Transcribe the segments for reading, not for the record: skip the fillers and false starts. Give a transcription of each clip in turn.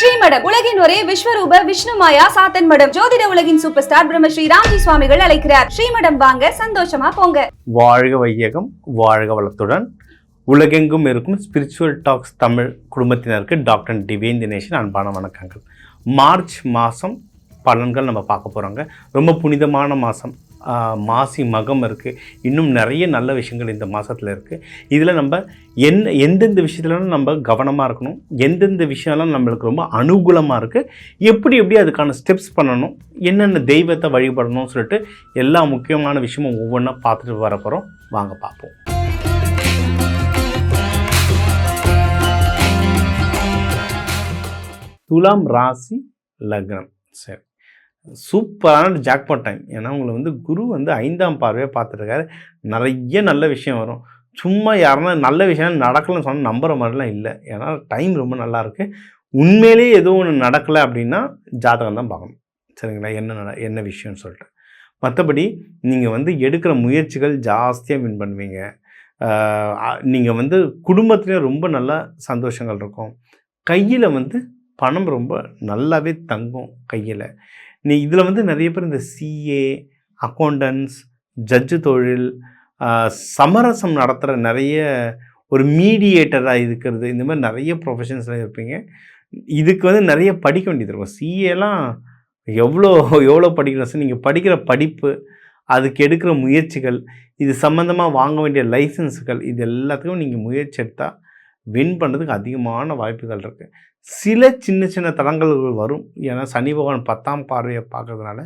ஸ்ரீமடம் உலகின் ஒரே விஸ்வரூப விஷ்ணு மாயா சாத்தன் மடம். ஜோதிட உலகின் சூப்பர் ஸ்டார் பிரம்மஸ்ரீ ராம்ஜி சுவாமிகள் அழைக்கிறார். ஸ்ரீமடம் வாங்க, சந்தோஷமா போங்க. வாழ்க வையகம், வாழ்க வளத்துடன். உலகெங்கும் இருக்கும் ஸ்பிரிச்சுவல் டாக்ஸ் தமிழ் குடும்பத்தினருக்கு டாக்டர் டிவைன் தினேஷன் அன்பான வணக்கங்கள். மார்ச் மாதம் பலன்கள் நம்ம பார்க்க போகிறோங்க. ரொம்ப புனிதமான மாதம். மாசி மகம் இருக்குது. இன்னும் நிறைய நல்ல விஷயங்கள் இந்த மாதத்தில் இருக்குது. இதில் நம்ம எந்தெந்த விஷயத்துலலாம் நம்ம கவனமாக இருக்கணும், எந்தெந்த விஷயம்லாம் நம்மளுக்கு ரொம்ப அனுகூலமாக இருக்குது, எப்படி அதுக்கான ஸ்டெப்ஸ் பண்ணணும், என்னென்ன தெய்வத்தை வழிபடணும்னு சொல்லிட்டு எல்லா முக்கியமான விஷயமும் ஒவ்வொன்றா பார்த்துட்டு வர போகிறோம். வாங்க பார்ப்போம். துலாம் ராசி லக்னம். சரி, சூப்பரான ஜாக்பாட் டைம். ஏன்னா உங்களை குரு 5ஆம் பார்வையாக பார்த்துருக்காரு. நிறைய நல்ல விஷயம் வரும். சும்மா யாருன்னா நல்ல விஷயம் நடக்கலன்னு சொன்னால் நம்புகிற மாதிரிலாம் இல்லை. ஏன்னா டைம் ரொம்ப நல்லாயிருக்கு. உண்மையிலேயே எதுவும் ஒன்று நடக்கலை அப்படின்னா ஜாதகம் தான் பார்க்கணும். சரிங்களா, என்ன விஷயம்னு சொல்லிட்டு. மற்றபடி நீங்கள் எடுக்கிற முயற்சிகள் ஜாஸ்தியாக வின் பண்ணுவீங்க. நீங்கள் குடும்பத்துலேயும் ரொம்ப நல்ல சந்தோஷங்கள் இருக்கும். கையில் பணம் ரொம்ப நல்லாவே தங்கும் கையில். இதில் நிறைய பேர் இந்த சிஏ, அக்கௌண்டன்ஸ், ஜட்ஜு தொழில், சமரசம் நடத்துகிற நிறைய ஒரு மீடியேட்டராக இருக்கிறது, இந்த மாதிரி நிறைய ப்ரொஃபஷன்ஸில் இருப்பீங்க. இதுக்கு நிறைய படிக்க வேண்டியது இருக்கும். சிஏலாம் எவ்வளோ படிக்கணும் சார். நீங்கள் படிக்கிற படிப்பு, அதுக்கு எடுக்கிற முயற்சிகள், இது சம்மந்தமாக வாங்க வேண்டிய லைசன்ஸுகள், இது எல்லாத்துக்கும் நீங்கள் முயற்சி எடுத்தால் வின் பண்ணுறதுக்கு அதிகமான வாய்ப்புகள் இருக்குது. சில சின்ன தடங்கல்கள் வரும். ஏன்னா சனி பகவான் 10ஆம் பார்வையை பார்க்கறதுனால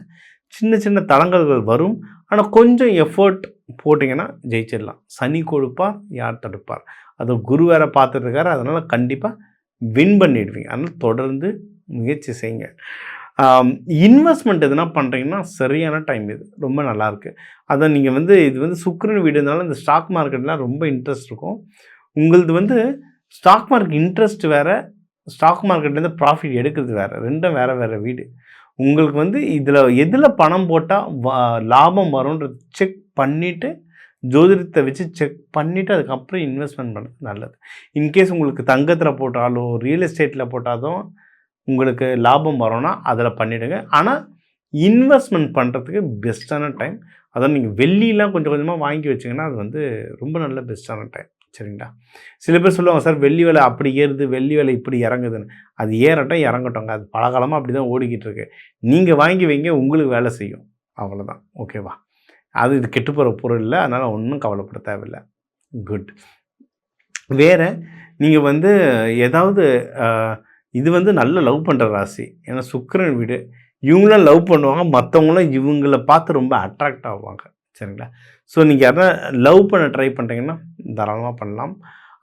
சின்ன தடங்கல்கள் வரும். ஆனால் கொஞ்சம் எஃபர்ட் போட்டிங்கன்னா ஜெயிச்சிடலாம். சனி கொடுப்பார், யார் தடுப்பார். அது குரு வேறு பார்த்துட்ருக்காரு. அதனால் கண்டிப்பாக வின் பண்ணிடுவீங்க. அதனால் தொடர்ந்து முயற்சி செய்யுங்க. இன்வெஸ்ட்மெண்ட் எதுனா பண்ணுறீங்கன்னா சரியான டைம். இது ரொம்ப நல்லாயிருக்கு. அதை நீங்கள் இது சுக்கிரன் வீடுனால இந்த ஸ்டாக் மார்க்கெட்லாம் ரொம்ப இன்ட்ரெஸ்ட் இருக்கும். உங்களது ஸ்டாக் மார்க்கெட் இன்ட்ரெஸ்ட் வேறு, ஸ்டாக் மார்க்கெட்லேருந்து ப்ராஃபிட் எடுக்கிறது வேறு. ரெண்டும் வேறு வீடு. உங்களுக்கு இதில் எதில் பணம் போட்டால் லாபம் வரும்ன்றது செக் பண்ணிவிட்டு, ஜோதிடத்தை வச்சு செக் பண்ணிவிட்டு அதுக்கப்புறம் இன்வெஸ்ட்மெண்ட் பண்ணுறது நல்லது. இன்கேஸ் உங்களுக்கு தங்கத்தில் போட்டாலோ ரியல் எஸ்டேட்டில் போட்டாலும் உங்களுக்கு லாபம் வரும்னா அதில் பண்ணிவிடுங்க. ஆனால் இன்வெஸ்ட்மெண்ட் பண்ணுறதுக்கு பெஸ்ட்டான டைம். அதான் நீங்கள் வெள்ளிலாம் கொஞ்சமாக வாங்கி வச்சிங்கன்னா அது ரொம்ப நல்ல பெஸ்ட்டான டைம். சரிங்களா. சில பேர் சொல்லுவாங்க, சார் வெள்ளி விலை அப்படி ஏறுது, வெள்ளி விலை இப்படி இறங்குதுன்னு. அது ஏறட்டும் இறங்கட்டோங்க. அது பலகாலமாக அப்படி தான் ஓடிக்கிட்டு இருக்கு. நீங்கள் வாங்கி வைங்க, உங்களுக்கு வேலை செய்யும். அவ்வளோதான். ஓகேவா. இது கெட்டு போகிற பொருள் இல்லை. அதனால் ஒன்றும் கவலைப்பட தேவையில்லை. குட். வேறு நீங்கள் ஏதாவது இது நல்ல லவ் பண்ணுற ராசி. ஏன்னா சுக்கிரன் வீடு. இவங்களாம் லவ் பண்ணுவாங்க, மற்றவங்களும் இவங்கள பார்த்து ரொம்ப அட்ராக்ட் ஆவாங்க. சரிங்களா. ஸோ நீங்கள் யாரா லவ் பண்ண ட்ரை பண்ணுறீங்கன்னா தாராளமாக பண்ணலாம்.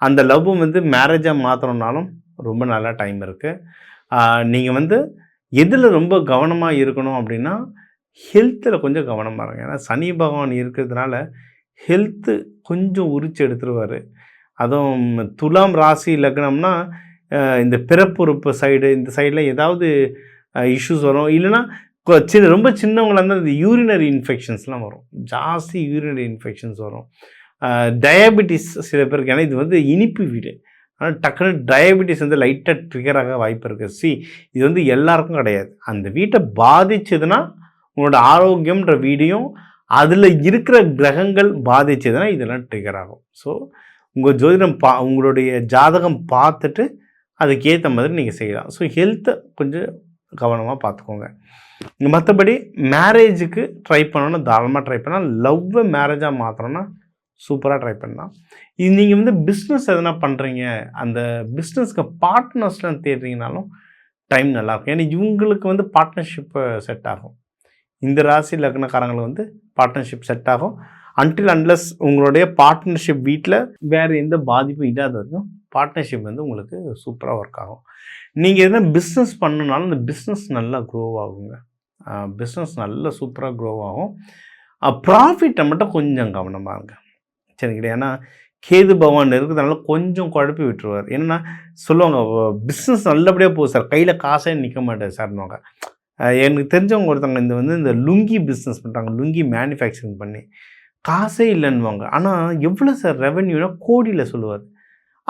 அந்த லவ் மேரேஜாக மாற்றணுன்னாலும் ரொம்ப நல்லா டைம் இருக்குது. நீங்கள் எதில் ரொம்ப கவனமாக இருக்கணும் அப்படின்னா ஹெல்த்தில் கொஞ்சம் கவனமாக இருங்க. ஏன்னா சனி பகவான் இருக்கிறதுனால ஹெல்த்து கொஞ்சம் உரிச்சு எடுத்துருவார். அதுவும் துலாம் ராசி லக்னம்னா இந்த பிறப்புறுப்பு சைடு, இந்த சைடில் ஏதாவது இஷ்யூஸ் வரும். இல்லைன்னா ரொம்ப சின்னவங்களாக இருந்தால் இந்த யூரினரி இன்ஃபெக்ஷன்ஸ்லாம் வரும். ஜாஸ்தி யூரினரி இன்ஃபெக்ஷன்ஸ் வரும். டயபெட்டிஸ் சில பேருக்கு. ஏன்னா இது இனிப்பு வீடு. ஆனால் டக்குனு டயபெட்டிஸ் லைட்டாக ட்ரிகராக வாய்ப்பு இருக்குது. இது எல்லாருக்கும் கிடையாது. அந்த வீட்டை பாதிச்சதுன்னா உங்களோட ஆரோக்கியம்ன்ற வீடையும் அதில் இருக்கிற கிரகங்கள் பாதிச்சதுன்னா இதெல்லாம் ட்ரிகர் ஆகும். ஸோ உங்கள் ஜோதிடம் உங்களுடைய ஜாதகம் பார்த்துட்டு அதுக்கேற்ற மாதிரி நீங்கள் செய்யலாம். ஸோ ஹெல்த்தை கொஞ்சம் கவனமாக பார்த்துக்கோங்க. மற்றபடி மேரேஜுக்கு ட்ரை பண்ணணும்னா தாராளமாக ட்ரை பண்ணலாம். லவ்வை மேரேஜாக மாற்றணும்னா சூப்பராக ட்ரை பண்ணலாம். இது நீங்கள் பிஸ்னஸ் எதனா பண்ணுறீங்க, அந்த பிஸ்னஸ்க்கு பார்ட்னர்ஸ்லாம் தேடுறீங்கனாலும் டைம் நல்லாயிருக்கும். ஏன்னா இவங்களுக்கு பார்ட்னர்ஷிப்பு செட் ஆகும். இந்த ராசி லக்னக்காரங்களுக்கு பார்ட்னர்ஷிப் செட் ஆகும். அன்டில் அன்லஸ் உங்களுடைய பார்ட்னர்ஷிப் வீட்டில் வேறு எந்த பாதிப்பும் இல்லாத வரைக்கும் பார்ட்னர்ஷிப் உங்களுக்கு சூப்பராக ஒர்க் ஆகும். நீங்கள் எதனா பிஸ்னஸ் பண்ணணுனாலும் அந்த பிஸ்னஸ் நல்லா க்ரோ ஆகுங்க. பிஸ்னஸ் நல்லா சூப்பராக க்ரோ ஆகும். ப்ராஃபிட்டை மட்டும் கொஞ்சம் கவனமாக இருங்க. சரிங்களா. ஏன்னா கேது பகவான் இருக்கிறதுனால கொஞ்சம் குழப்பி விட்டுருவார். என்னென்னா சொல்லுவாங்க, பிஸ்னஸ் நல்லபடியாக போகுது சார், கையில் காசே நிற்க மாட்டேன் சார்னுவாங்க. எனக்கு தெரிஞ்சவங்க ஒருத்தவங்க இந்த லுங்கி பிஸ்னஸ் பண்ணுறாங்க. லுங்கி மேனுஃபேக்சரிங் பண்ணி காசே இல்லைன்னுவாங்க. ஆனால் எவ்வளோ சார் ரெவென்யூனா கோடியில் சொல்லுவார்.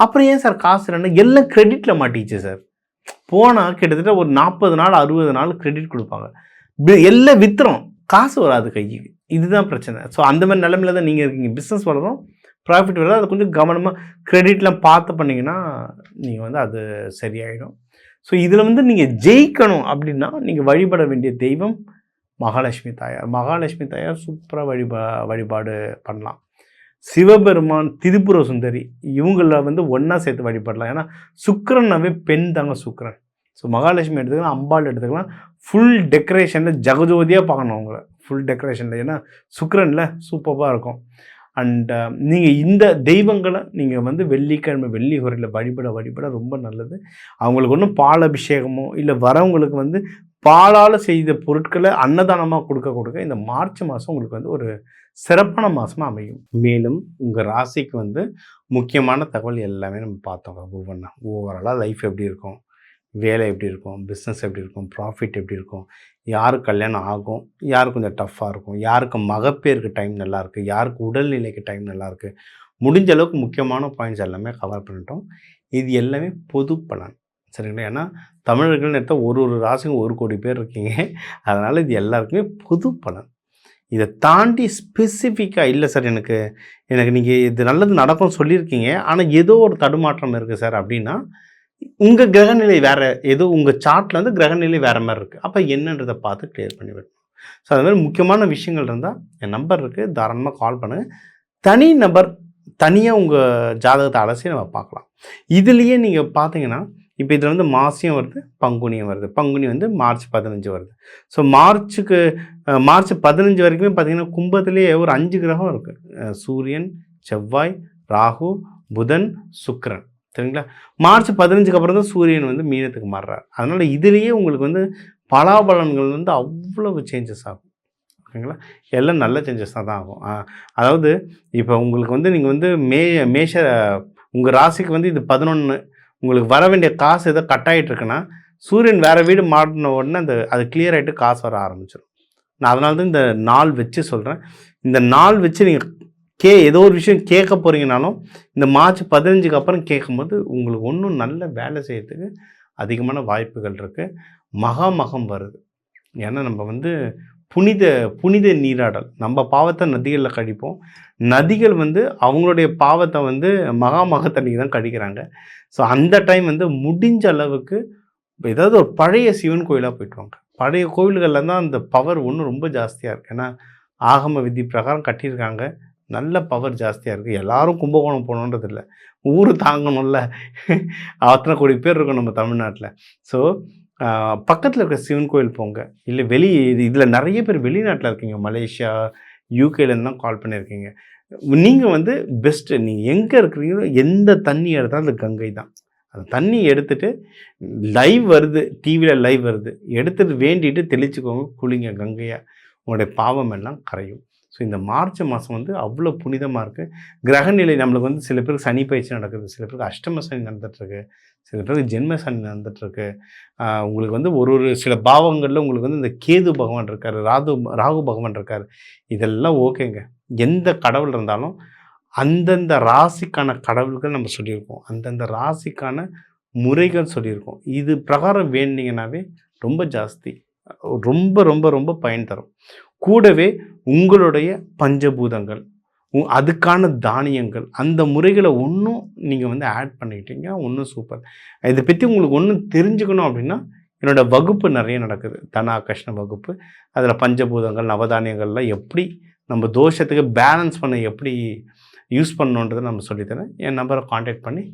அப்புறம் ஏன் சார் காசு இல்லைன்னா எல்லாம் கிரெடிட்டில் மாட்டிச்சு சார். போனால் கிட்டத்தட்ட ஒரு 40 நாள் 60 நாள் கிரெடிட் கொடுப்பாங்க. எல்லாம் வித்துறோம், காசு வராது கைக்கு. இதுதான் பிரச்சனை. ஸோ அந்த மாதிரி நிலைமையில தான் நீங்கள் இருக்கீங்க. பிஸ்னஸ் வளரும், ப்ராஃபிட் வராது. அதை கொஞ்சம் கவனமாக கிரெடிட்லாம் பார்த்து பண்ணிங்கன்னா நீங்கள் வந்து அது சரியாயிடும். ஸோ இதில் வந்து நீங்கள் ஜெயிக்கணும் அப்படின்னா நீங்கள் வழிபட வேண்டிய தெய்வம் மகாலட்சுமி தாயார். மகாலட்சுமி தாயார் சூப்பராக வழிபாடு பண்ணலாம். சிவபெருமான், திரிபுர சுந்தரி, இவங்கள வந்து ஒன்றா சேர்த்து வழிபடலாம். ஏன்னா சுக்கிரன்னாவே பெண் தாங்க சுக்கிரன். ஸோ மகாலட்சுமி எடுத்துக்கலாம், அம்பாள் எடுத்துக்கலாம். ஃபுல் டெக்கரேஷனில் ஜகஜோதியாக பார்க்கணும் அவங்கள, ஃபுல் டெக்கரேஷனில். ஏன்னா சுக்கிரனில் சூப்பராக இருக்கும். அண்ட் நீங்கள் இந்த தெய்வங்களை நீங்கள் வந்து வெள்ளிக்கிழமை வெள்ளி ஹோரையில் வழிபட ரொம்ப நல்லது. அவங்களுக்கு ஒன்றும் பால் அபிஷேகமோ இல்லை வரவங்களுக்கு வந்து பாலால் செய்த பொருட்களை அன்னதானமாக கொடுக்க இந்த மார்ச் மாதம் உங்களுக்கு வந்து ஒரு சிறப்பான மாதமாக அமையும். மேலும் உங்கள் ராசிக்கு வந்து முக்கியமான தகவல் எல்லாமே நம்ம பார்த்தோம். ஒவ்வொன்றா ஓவராலாக லைஃப் எப்படி இருக்கும், வேலை எப்படி இருக்கும், பிஸ்னஸ் எப்படி இருக்கும், ப்ராஃபிட் எப்படி இருக்கும், யாருக்கு கல்யாணம் ஆகும், யாருக்கு கொஞ்சம் டஃப்பாக இருக்கும், யாருக்கு மகப்பேருக்கு டைம் நல்லாயிருக்கு, யாருக்கு உடல்நிலைக்கு டைம் நல்லாயிருக்கு, முடிஞ்ச அளவுக்கு முக்கியமான பாயிண்ட்ஸ் எல்லாமே கவர் பண்ணிட்டோம். இது எல்லாமே பொது பலன், சரிங்களா? ஏன்னா தமிழர்கள்னு எடுத்தால் ஒரு ராசிக்கும் 1 கோடி பேர் இருக்கீங்க. அதனால் இது எல்லாருக்குமே பொது பலன். இதை தாண்டி ஸ்பெசிஃபிக்காக இல்லை சார், எனக்கு நீங்கள் இது நல்லது நடக்கும்னு சொல்லியிருக்கீங்க, ஆனால் ஏதோ ஒரு தடுமாற்றம் இருக்குது சார் அப்படின்னா உங்கள் கிரகநிலை வேறு, ஏதோ உங்கள் சார்ட்டில் வந்து கிரகநிலை வேறு மாதிரி இருக்குது. அப்போ என்னன்றதை பார்த்து கிளியர் பண்ணி விடணும். ஸோ அது மாதிரி முக்கியமான விஷயங்கள் இருந்தால் என் நம்பர் இருக்குது, தாராளமாக கால் பண்ணுங்கள். தனி நபர் தனியாக உங்கள் ஜாதகத்தை அலசி நம்ம பார்க்கலாம். இதுலேயே நீங்கள் பார்த்தீங்கன்னா இப்போ இதில் வந்து மாசியம் வருது, பங்குனியும் வருது. பங்குனி வந்து மார்ச் 15 வருது. ஸோ மார்ச் 15 வரைக்குமே பார்த்தீங்கன்னா கும்பத்திலேயே ஒரு 5 கிரகம் இருக்குது. சூரியன், செவ்வாய், ராகு, புதன், சுக்கிரன், சரிங்களா? மார்ச் 15க்கு அப்புறம் தான் சூரியன் வந்து மீனத்துக்கு மாறுறார். அதனால் இதுலேயே உங்களுக்கு வந்து பலாபலன்கள் வந்து அவ்வளவு சேஞ்சஸ் ஆகும், ஓகேங்களா? எல்லாம் நல்ல சேஞ்சஸ் தான் ஆகும். அதாவது இப்போ உங்களுக்கு வந்து நீங்கள் வந்து மேஷ உங்கள் ராசிக்கு வந்து இது 11, உங்களுக்கு வர வேண்டிய காசு ஏதோ கட் ஆகிட்டுருக்குன்னா சூரியன் வேறு வீடு மாறின உடனே அது கிளியர் ஆகிட்டு காசு வர ஆரம்பிச்சிடும். நான் அதனால தான் இந்த நாள் வச்சு சொல்கிறேன். இந்த நாள் வச்சு நீங்கள் ஏதோ ஒரு விஷயம் கேட்க போகிறீங்கனாலும் இந்த மார்ச் 15க்கு அப்புறம் கேட்கும்போது உங்களுக்கு ஒன்றும் நல்ல வேலை செய்யறதுக்கு அதிகமான வாய்ப்புகள் இருக்குது. மகம் வருது. ஏன்னா நம்ம வந்து புனித நீராடல், நம்ம பாவத்தை நதிகளில் கழிப்போம். நதிகள் வந்து அவங்களுடைய பாவத்தை வந்து மகத்தண்ணிக்கு தான் கழிக்கிறாங்க. ஸோ அந்த டைம் வந்து முடிஞ்ச அளவுக்கு ஏதாவது ஒரு பழைய சிவன் கோயிலாக போய்ட்டு வாங்க. பழைய கோவில்களில் தான் அந்த பவர் ஒன்றும் ரொம்ப ஜாஸ்தியாக இருக்குது. ஏன்னா ஆகம விதி பிரகாரம் கட்டியிருக்காங்க, நல்ல பவர் ஜாஸ்தியாக இருக்குது. எல்லாரும் கும்பகோணம் போகணுன்றது இல்லை, ஊர் தாங்கணும்ல, அத்தனை கோடி பேர் இருக்கும் நம்ம தமிழ்நாட்டில். ஸோ பக்கத்தில் இருக்கிற சிவன் கோயில் போங்க. இல்லை இதில் நிறைய பேர் வெளிநாட்டில் இருக்கீங்க, மலேசியா, யூகேலேருந்து தான் கால் பண்ணியிருக்கீங்க. நீங்கள் வந்து பெஸ்ட்டு, நீங்கள் எங்கே இருக்கிறீங்களோ எந்த தண்ணி எடுத்தாலும் அது கங்கை தான். அந்த தண்ணி எடுத்துகிட்டு லைவ் வருது, டிவியில் லைவ் வருது, எடுத்துகிட்டு வேண்டிட்டு தெளிச்சுக்கோங்க, குளிங்க கங்கையாக, உங்களுடைய பாவம் எல்லாம் கரையும். ஸோ இந்த மார்ச் மாதம் வந்து அவ்வளோ புனிதமாக இருக்குது. கிரகநிலை நம்மளுக்கு வந்து சில பேருக்கு சனி பயிற்சி நடக்குது, சில பேருக்கு அஷ்டம சனி நடந்துகிட்ருக்கு, சில பேருக்கு ஜென்ம சனி நடந்துகிட்ருக்கு. உங்களுக்கு வந்து ஒரு சில பாவங்களில் உங்களுக்கு வந்து இந்த கேது பகவான் இருக்கார், ராகு பகவான் இருக்கார். இதெல்லாம் ஓகேங்க. எந்த கடவுள் இருந்தாலும் அந்தந்த ராசிக்கான கடவுள்கள் நம்ம சொல்லியிருக்கோம், அந்தந்த ராசிக்கான முறைகள் சொல்லியிருக்கோம். இது பிரகாரம் வேண்டிங்கன்னாவே ரொம்ப ஜாஸ்தி, ரொம்ப ரொம்ப ரொம்ப பயன் தரும். கூடவே உங்களுடைய பஞ்சபூதங்கள், அதுக்கான தானியங்கள், அந்த முறைகளை ஒன்றும் நீங்கள் வந்து ஆட் பண்ணிக்கிட்டீங்க, ஒன்றும் சூப்பர். இதை பற்றி உங்களுக்கு ஒன்றும் தெரிஞ்சுக்கணும் அப்படின்னா என்னோடய வகுப்பு நிறைய நடக்குது, தன ஆகர்ஷண வகுப்பு. அதில் பஞ்சபூதங்கள், நவதானியங்கள்லாம் எப்படி நம்ம தோஷத்துக்கு பேலன்ஸ் பண்ண எப்படி யூஸ் பண்ணணுன்றதை நம்ம சொல்லித்தரேன். என் நம்பரை காண்டாக்ட் பண்ணி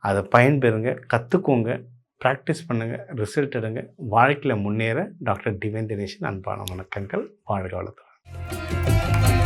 அதை பயன்பெறுங்க, கற்றுக்கோங்க, ப்ராக்டிஸ் பண்ணுங்கள், ரிசல்ட் எடுங்க. வாழ்க்கையில் முன்னேற டாக்டர் டிவைன் தினேஷன் அன்பான வணக்கங்கள். வாழ்க வளத்துடன்.